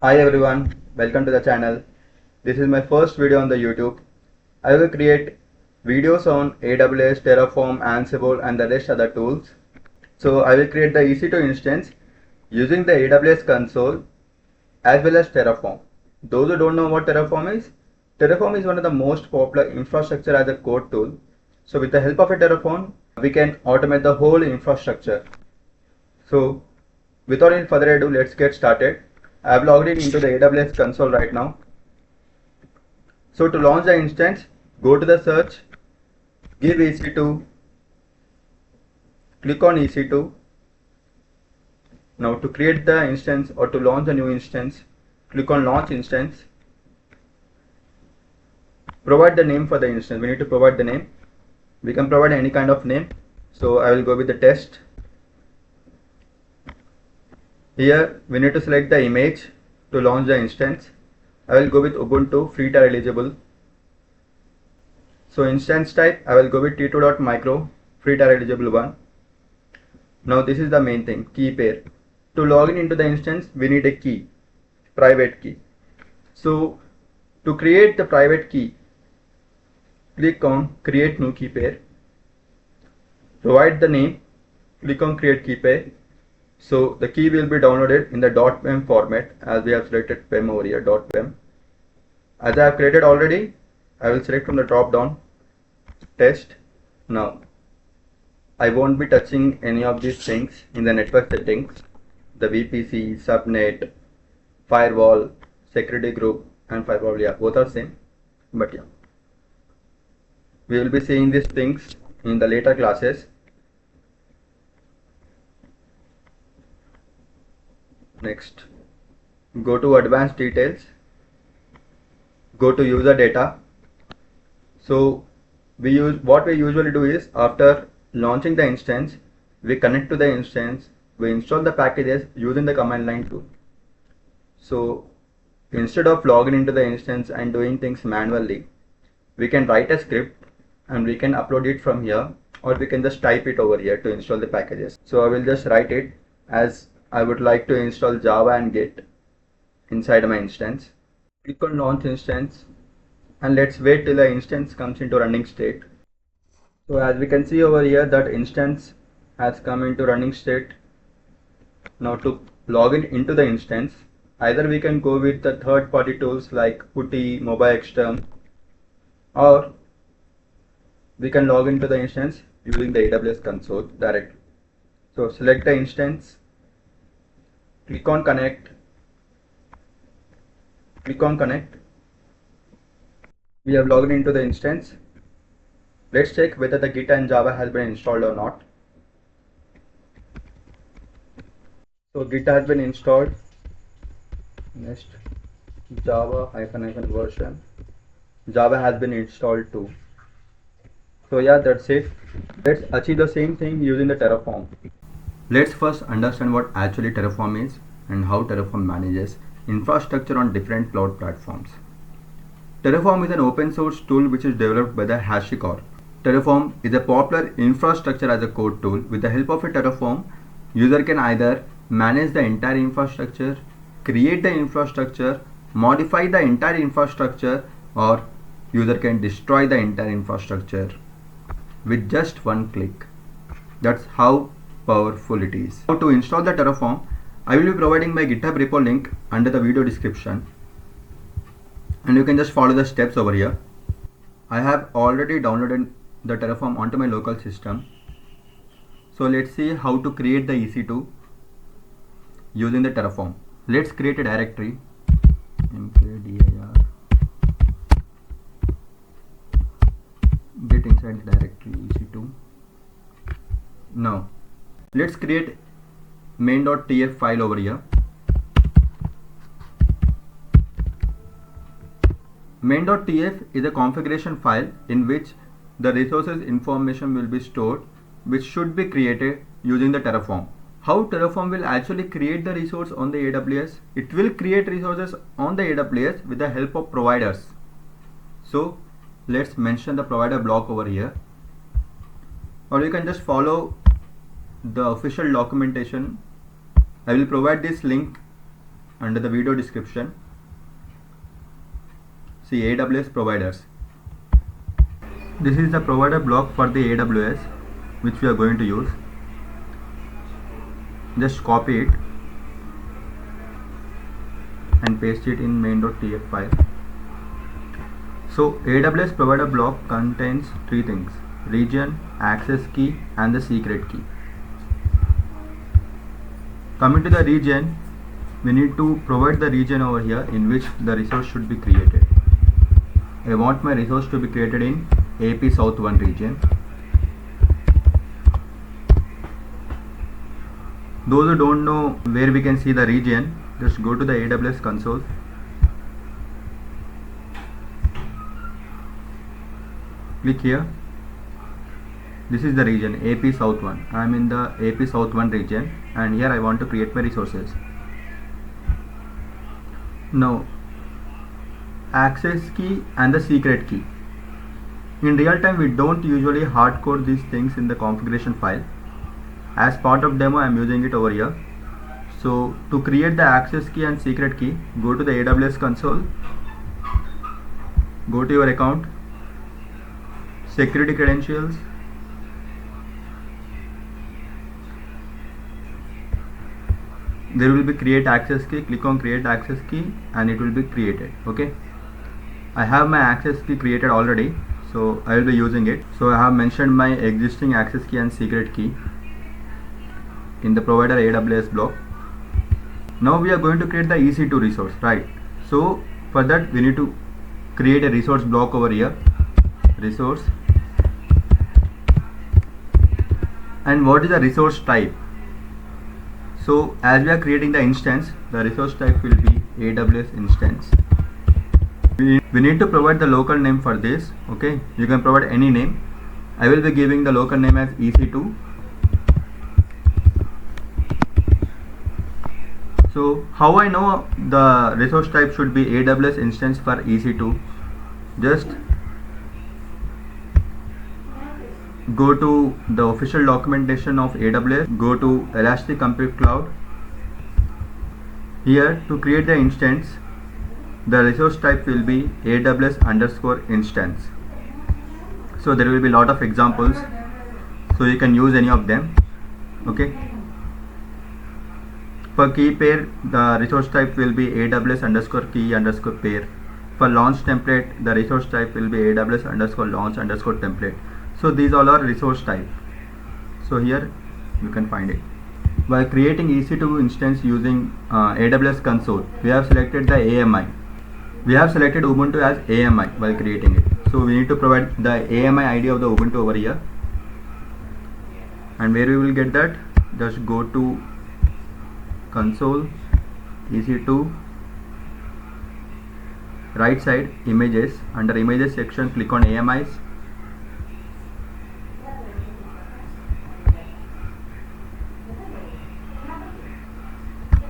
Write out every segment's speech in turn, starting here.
Hi everyone, welcome to the channel. This is my first video on the YouTube. I will create videos on AWS, Terraform, Ansible and the rest other tools. So I will create the EC2 instance using the AWS console as well as Terraform. Those who don't know what Terraform is one of the most popular infrastructure as a code tool. So with the help of a Terraform, we can automate the whole infrastructure. So without any further ado, let's get started. I have logged in into the AWS console right now. So to launch the instance, go to the search, give EC2, click on EC2. Now to create the instance or to launch a new instance, click on launch instance. Provide the name for the instance. We need to provide the name. We can provide any kind of name. So I will go with the test. Here we need to select the image to launch the instance. I will go with Ubuntu free tier eligible. So instance type I will go with t2.micro free tier eligible 1. Now this is the main thing, key pair. To log in into the instance we need a key, private key. So to create the private key, click on create new key pair. Provide the name, click on create key pair. So the key will be downloaded in the .pem format as we have selected pem over here, .pem. As I have created already, I will select from the drop down test. Now I won't be touching any of these things in the network settings. The VPC, subnet, firewall, security group and firewall, yeah, both are same. But yeah, we will be seeing these things in the later classes. Next, go to advanced details, go to user data. So what we usually do is after launching the instance, we connect to the instance, we install the packages using the command line tool. So instead of logging into the instance and doing things manually, we can write a script and we can upload it from here, or we can just type it over here to install the packages. So I will just write it as I would like to install Java and Git inside my instance. Click on launch instance and let's wait till the instance comes into running state. So as we can see over here that instance has come into running state. Now to log in into the instance, either we can go with the third party tools like Putty, MobileXterm, or we can log into the instance using the AWS console directly. So select the instance, click on connect, click on connect. We have logged into the instance. Let's check whether the Git and Java has been installed or not. So Git has been installed. Next, Java -- version. Java has been installed too. So yeah, that's it. Let's achieve the same thing using the Terraform. Let's first understand what actually Terraform is and how Terraform manages infrastructure on different cloud platforms. Terraform is an open source tool which is developed by the HashiCorp. Terraform is a popular infrastructure as a code tool. With the help of a Terraform, user can either manage the entire infrastructure, create the infrastructure, modify the entire infrastructure, or user can destroy the entire infrastructure with just one click. That's how powerful it is. How to install the Terraform? I will be providing my GitHub repo link under the video description, and you can just follow the steps over here. I have already downloaded the Terraform onto my local system. So let's see how to create the EC2 using the Terraform. Let's create a directory, mkdir, get inside the directory EC2. Now let's create main.tf file over here. Main.tf is a configuration file in which the resources information will be stored, which should be created using the Terraform. How Terraform will actually create the resource on the AWS? It will create resources on the AWS with the help of providers. So let's mention the provider block over here, or you can just follow the official documentation. I will provide this link under the video description, see AWS providers. This is the provider block for the AWS which we are going to use. Just copy it and paste it in main.tf file. So AWS provider block contains three things: region, access key and the secret key. Coming to the region, we need to provide the region over here in which the resource should be created. I want my resource to be created in AP South 1 region. Those who don't know where we can see the region, just go to the AWS console. Click here. This is the region AP South 1. I am in the AP South 1 region and here I want to create my resources. Now, access key and the secret key. In real time, we don't usually hard code these things in the configuration file. As part of demo, I am using it over here. So to create the access key and secret key, go to the AWS console, go to your account, security credentials, there will be create access key. Click on create access key and it will be created. Okay, I have my access key created already, so I will be using it. So I have mentioned my existing access key and secret key in the provider AWS block. Now we are going to create the EC2 resource, right? So for that we need to create a resource block over here, resource. And what is the resource type? So as we are creating the instance, the resource type will be AWS instance. We need to provide the local name for this. Okay, you can provide any name. I will be giving the local name as EC2. So how I know the resource type should be AWS instance for EC2? Just go to the official documentation of AWS, go to Elastic Compute Cloud. Here to create the instance, the resource type will be AWS_instance. So there will be a lot of examples, so you can use any of them. Okay. For key pair, the resource type will be AWS_key_pair. For launch template, the resource type will be AWS_launch_template. So these all are resource type. So here you can find it. While creating EC2 instance using AWS console, we have selected the AMI. We have selected Ubuntu as AMI while creating it. So we need to provide the AMI ID of the Ubuntu over here. And where we will get that? Just go to console, EC2, right side images. Under images section, click on AMIs.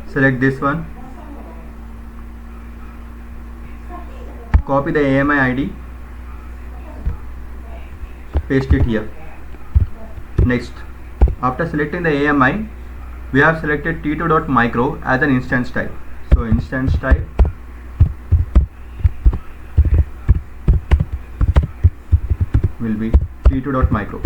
Select this one, copy the AMI ID, paste it here. Next, after selecting the AMI, we have selected t2.micro as an instance type. So instance type will be t2.micro.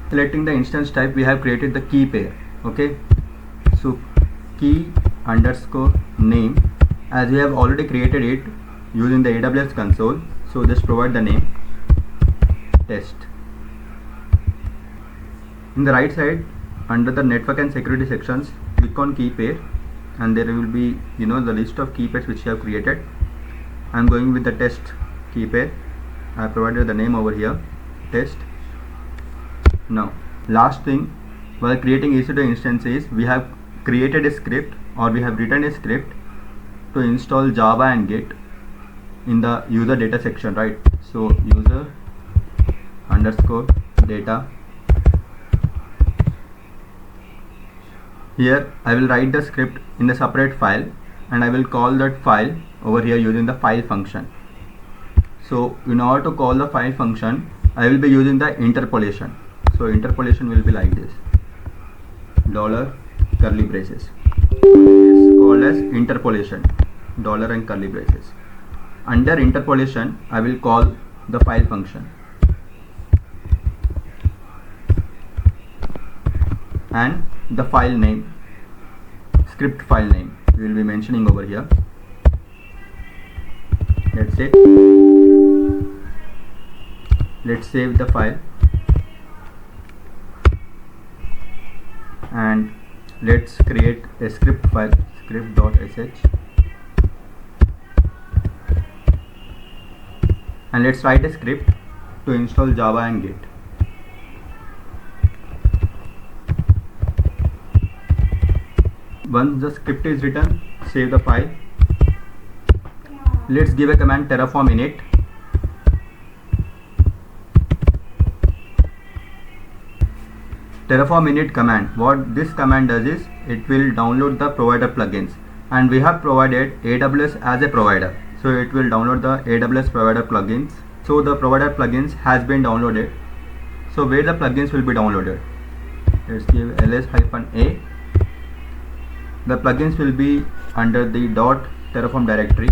Selecting the instance type, we have created the key pair. Okay, so key_name, as we have already created it using the AWS console. So just provide the name, test. In the right side, under the network and security sections, click on key pair, and there will be the list of key pairs which you have created. I am going with the test key pair. I have provided the name over here, test. Now, last thing, while creating EC2 instances, we have created a script, or we have written a script to install Java and Git in the user data section, right? So user_data. Here I will write the script in a separate file, and I will call that file over here using the file function. So in order to call the file function, I will be using the interpolation. So interpolation will be like this: curly braces. It's called as interpolation, dollar and curly braces. Under interpolation, I will call the file function and the file name, script file name we will be mentioning over here. That's it. Let's save the file and let's create a script file, script.sh, and let's write a script to install Java and Git. Once the script is written, save the file. Let's give a command terraform init. Terraform init command, what this command does is it will download the provider plugins, and we have provided AWS as a provider, so it will download the AWS provider plugins. So the provider plugins has been downloaded. So where the plugins will be downloaded, let's give ls-a. The plugins will be under the .terraform directory.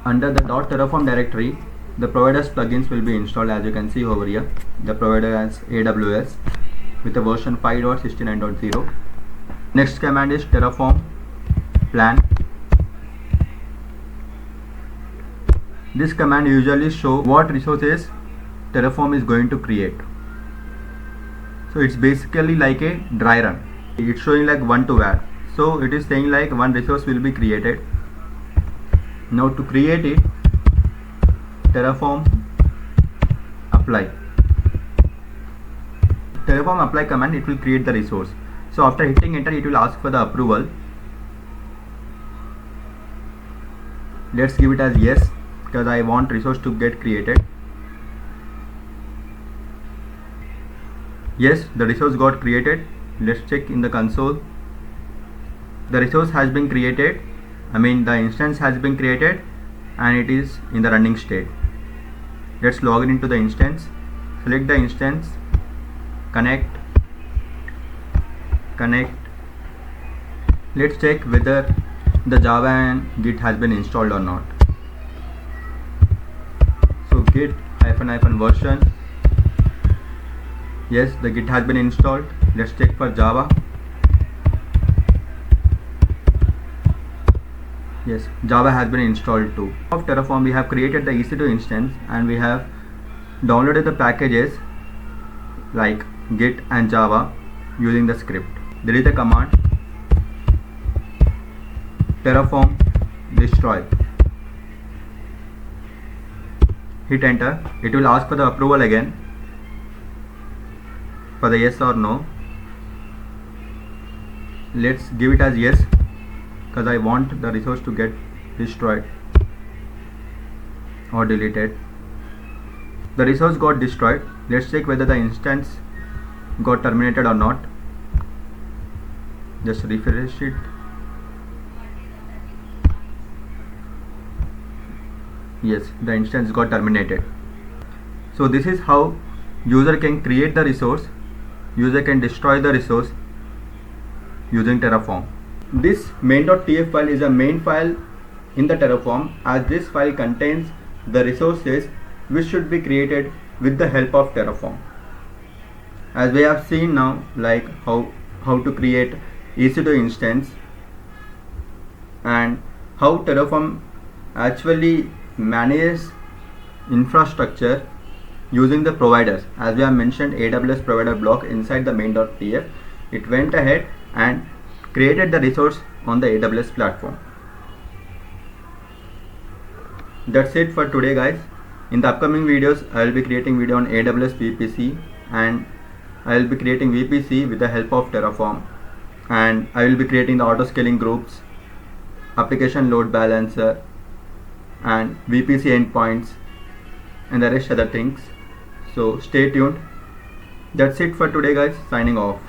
Under the .terraform directory, the provider's plugins will be installed. As you can see over here, the provider has AWS with a version 5.69.0. Next command is terraform plan. This command usually shows what resources Terraform is going to create. So it's basically like a dry run. It's showing like 1 to var. So it is saying like one resource will be created. Now to create it, terraform apply. Terraform apply command, it will create the resource. So after hitting enter, it will ask for the approval. Let's give it as yes, because I want resource to get created. Yes, the resource got created. Let's check in the console. The resource has been created, the instance has been created, and it is in the running state. Let's log in into the instance, select the instance, connect. Let's check whether the Java and Git has been installed or not. So git -- version. Yes, the Git has been installed. Let's check for Java. Yes, Java has been installed too. Of Terraform, we have created the EC2 instance and we have downloaded the packages like Git and Java using the script. There is a command terraform destroy. Hit enter. It will ask for the approval again for the yes or no. Let's give it as yes, because I want the resource to get destroyed or deleted. The resource got destroyed. Let's check whether the instance got terminated or not. Just refresh it. Yes, the instance got terminated. So this is how user can create the resource, user can destroy the resource using Terraform. This main.tf file is a main file in the Terraform, as this file contains the resources which should be created with the help of Terraform. As we have seen now, like how to create EC2 instance and how Terraform actually manages infrastructure using the providers. As we have mentioned AWS provider block inside the main.tf, it went ahead and created the resource on the AWS platform. That's it for today, guys. In the upcoming videos, I will be creating video on AWS VPC, and I will be creating VPC with the help of Terraform, and I will be creating the auto scaling groups, application load balancer, and VPC endpoints, and the rest other things. So stay tuned. That's it for today, guys. Signing off.